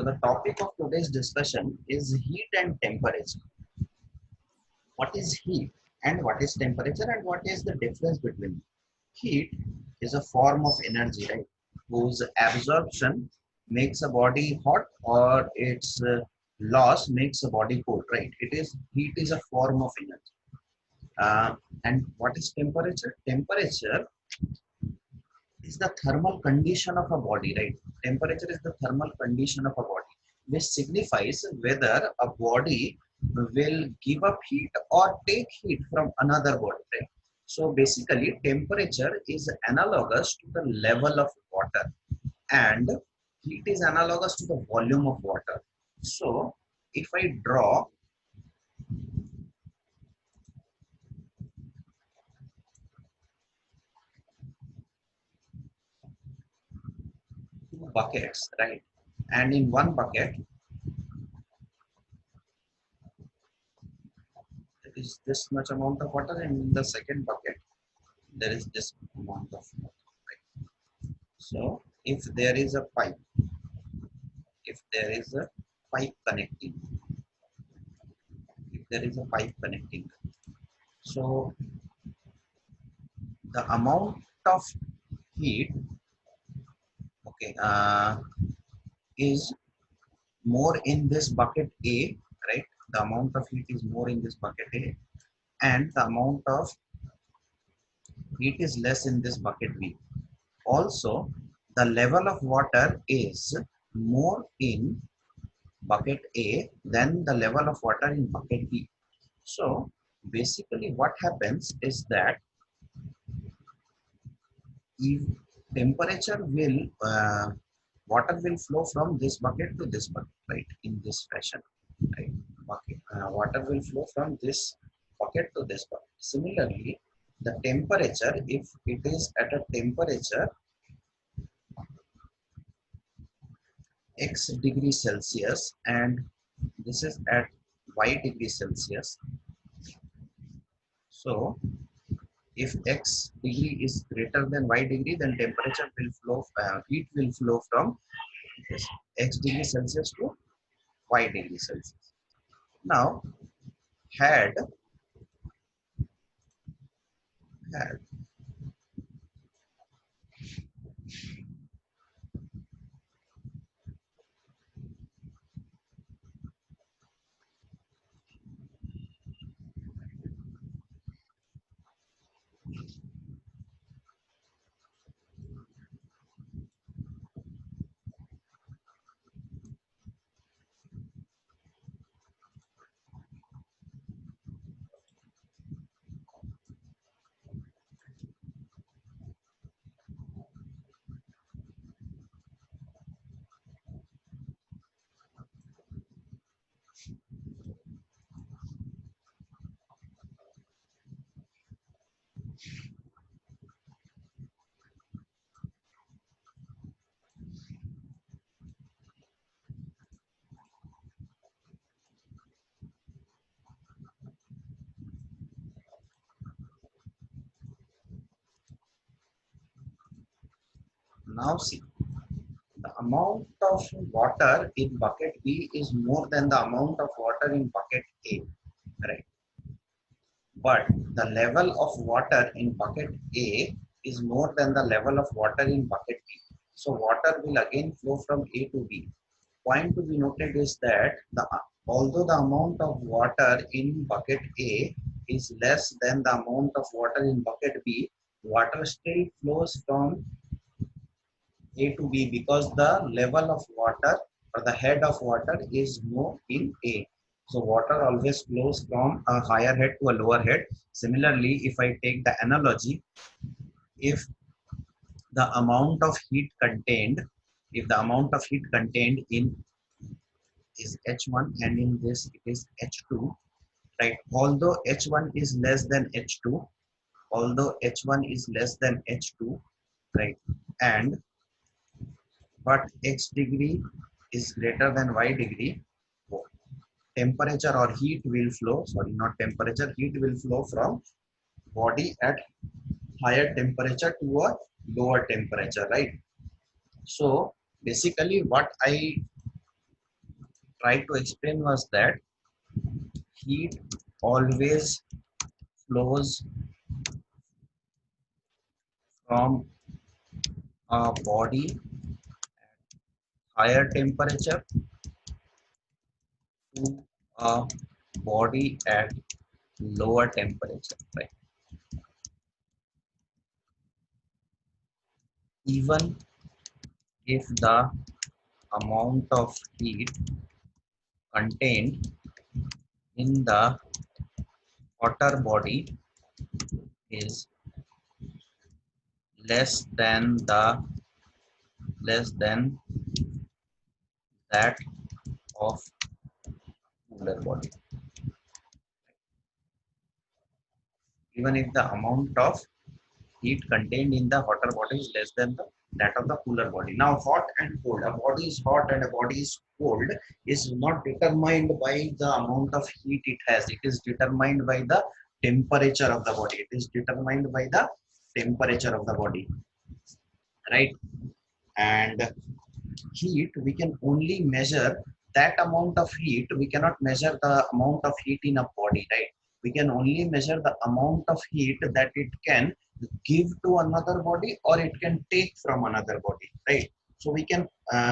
So the topic of today's discussion is heat and temperature. What is heat and what is temperature and what is the difference between them? Heat is a form of energy, right? Whose absorption makes a body hot or its loss makes a body cold, right? Heat is a form of energy. And what is temperature? Temperature is the thermal condition of a body, right? Temperature is the thermal condition of a body, which signifies whether a body will give up heat or take heat from another body, right? So basically, temperature is analogous to the level of water, and heat is analogous to the volume of water. So if I draw two buckets, right? And in one bucket, there is this much amount of water, and in the second bucket, there is this amount of water. Right? So if there is a pipe connecting, if there is a pipe connecting, so the amount of heat, okay, is more in this bucket A, right? The amount of heat is more in this bucket A, and the amount of heat is less in this bucket B. Also, the level of water is more in bucket A than the level of water in bucket B. So basically what happens is that if temperature will, water will flow from this bucket to this bucket, right? In this fashion, right? Water will flow from this bucket to this bucket. Similarly, the temperature, if it is at a temperature x degree Celsius and this is at y degree Celsius. So if x degree is greater than y degree, then temperature will flow, heat will flow from this x degree Celsius to y degree Celsius. Now, had had now see, the amount of water in bucket B is more than the amount of water in bucket A, right? But the level of water in bucket A is more than the level of water in bucket B. So water will again flow from A to B. Point to be noted is that although the amount of water in bucket A is less than the amount of water in bucket B, water still flows from A to B because the level of water or the head of water is more in A. So water always flows from a higher head to a lower head. Similarly, if I take the analogy, if the amount of heat contained, if the amount of heat contained in is H1 and in this it is H2, right? Although H1 is less than H2, although H1 is less than H2, right? And but X degree is greater than Y degree, temperature or heat will flow, sorry, not temperature, heat will flow from body at higher temperature to a lower temperature, right? So basically what I tried to explain was that heat always flows from a body higher temperature to a body at lower temperature, right? Even if the amount of heat contained in the water body is less than the less than that of cooler body, even if the amount of heat contained in the hotter body is less than that of the cooler body. Now, hot and cold, a body is hot and a body is cold is not determined by the amount of heat it has. It is determined by the temperature of the body. It is determined by the temperature of the body, right? And heat, we can only measure that amount of heat. We cannot measure the amount of heat in a body, right? We can only measure the amount of heat that it can give to another body or it can take from another body, right? So we can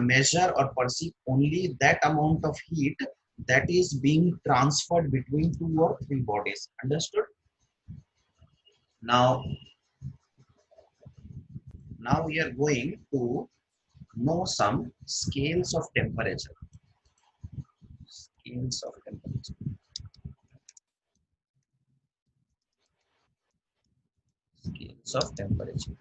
measure or perceive only that amount of heat that is being transferred between two or three bodies. Understood? Now now we are going to know some scales of temperature. Scales of temperature. Scales of temperature.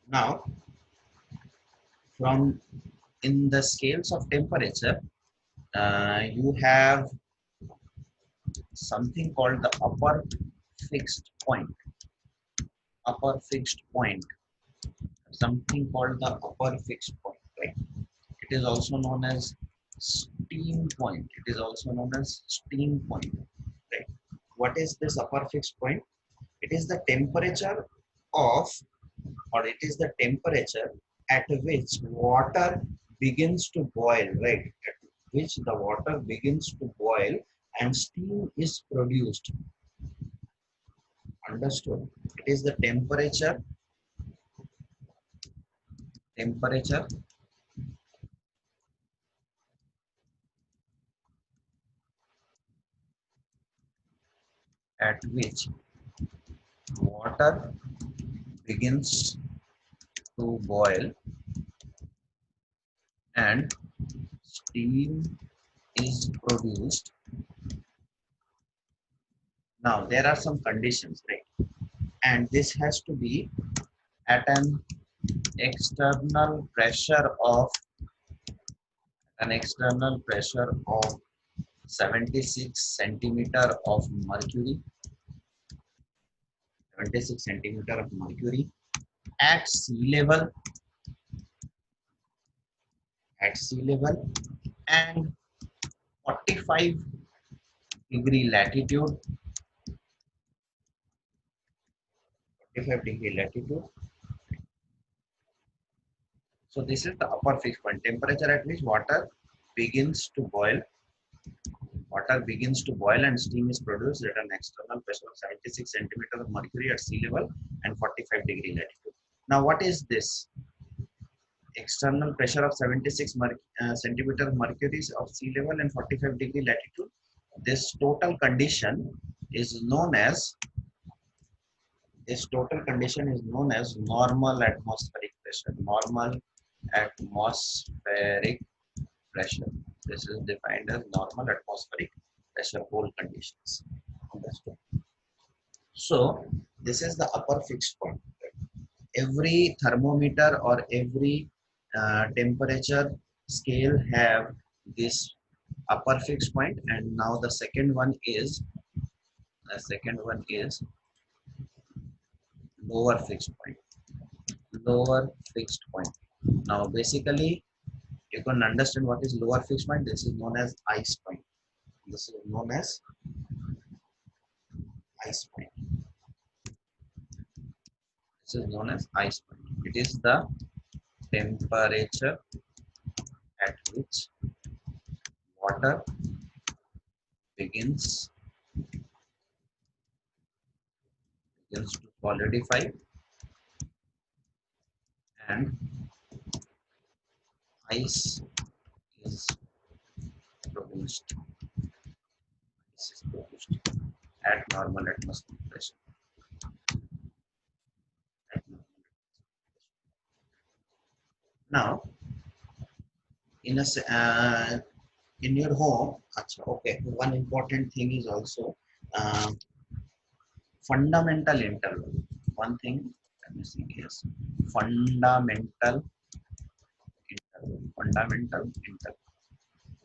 Now, from in the scales of temperature, you have something called the fixed point. Upper fixed point. Something called the upper fixed point. Right? It is also known as steam point. It is also known as steam point. Right? What is this upper fixed point? It is the temperature of, or it is the temperature at which water begins to boil, right? At which the water begins to boil and steam is produced. Understood? It is the temperature at which water begins to boil and steam is produced. Now there are some conditions, right? And this has to be at an external pressure of 76 centimeter of mercury, 76 centimeter of mercury at sea level, and 45 degree latitude, 45 degree latitude. So this is the upper fixed point, temperature at which begins to boil, water begins to boil and steam is produced at an external pressure of 76 centimeter of mercury at sea level and 45 degree latitude. Now what is this? External pressure of 76 centimeter mercury of sea level and 45 degree latitude. This total condition is known as normal atmospheric pressure. Normal atmospheric pressure. This is defined as normal atmospheric pressure, whole conditions. Understood? So this is the upper fixed point. Every thermometer or every temperature scale have this upper fixed point, and now the second one is lower fixed point. Now basically you can understand what is lower fixed point. This is known as ice point. This is known as ice point. This is known as ice point. It is the temperature at which water begins to solidify and ice is produced. Ice is produced at normal atmospheric pressure. Now, in a in your home, okay, one important thing is also uh, fundamental interval. One thing, let me see, yes, fundamental interval. Fundamental interval.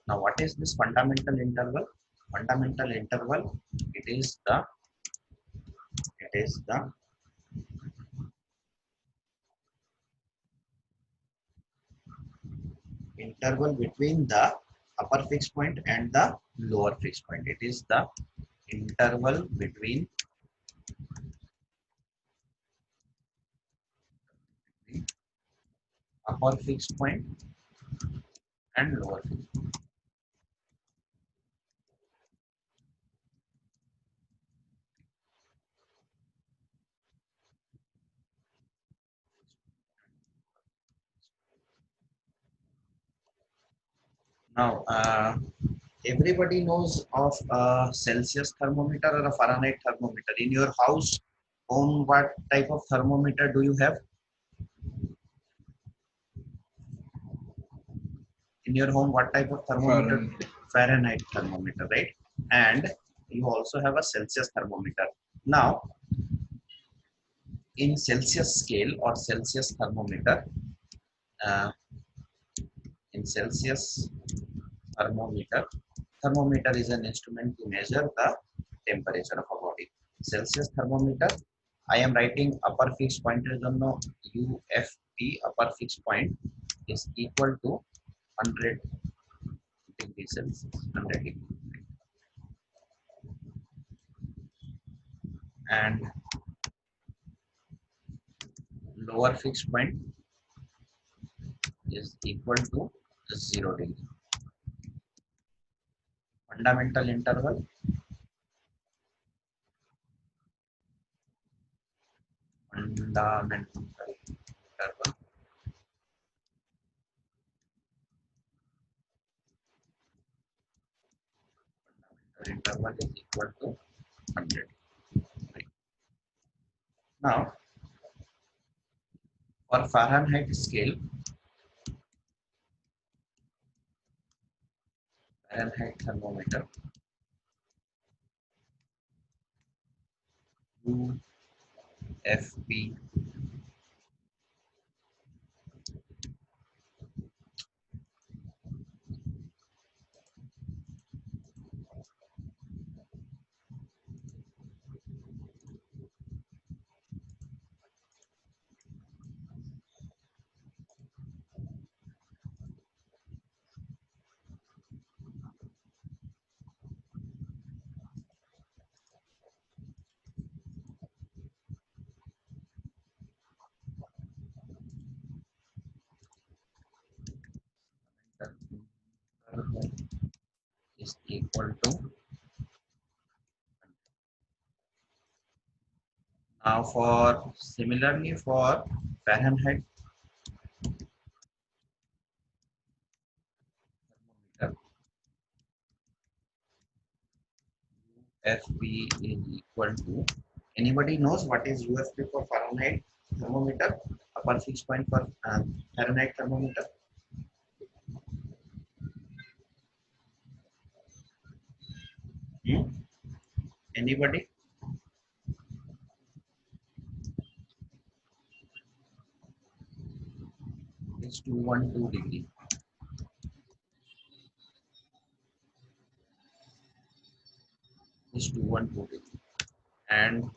Now, what is this fundamental interval? Fundamental interval. It is the interval between the upper fixed point and the lower fixed point. It is the interval between the upper fixed point and lower fixed point. Now, everybody knows of a Celsius thermometer or a Fahrenheit thermometer. In your house, on what type of thermometer do you have? In your home, what type of thermometer? Fahrenheit thermometer, right? And you also have a Celsius thermometer. Now, in Celsius scale or Celsius thermometer, uh, in Celsius thermometer, thermometer is an instrument to measure the temperature of a body. Celsius thermometer, I am writing upper fixed point is on no UFP, upper fixed point is equal to 100 degrees Celsius, 100 degrees. And lower fixed point is equal to 0 degree. Fundamental interval, fundamental interval, interval is equal to 100. Right. Now, for Fahrenheit scale, Fahrenheit thermometer, UFP is equal to, now for similarly for Fahrenheit thermometer, UFP is equal to, anybody knows what is UFP for Fahrenheit thermometer, upper fixed point for Fahrenheit thermometer? Hmm? Anybody? It's 212 degree. It's 212 degree. And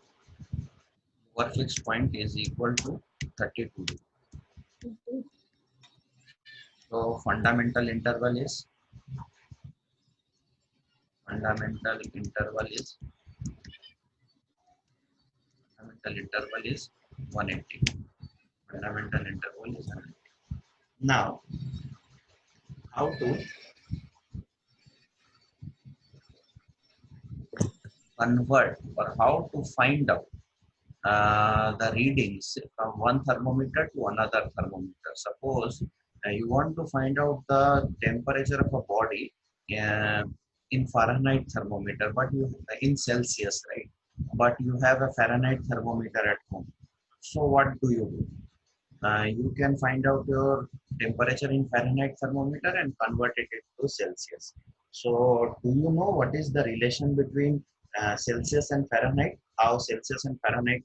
our fixed point is equal to 32 degree. So fundamental interval is 180. Fundamental interval is 180. Now, how to convert or how to find out the readings from one thermometer to another thermometer. Suppose you want to find out the temperature of a body uh, in Fahrenheit thermometer, but you in Celsius, right? But you have a Fahrenheit thermometer at home. So what do you do? You can find out your temperature in Fahrenheit thermometer and convert it into Celsius. So, do you know what is the relation between Celsius and Fahrenheit? How Celsius and Fahrenheit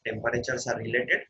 temperatures are related?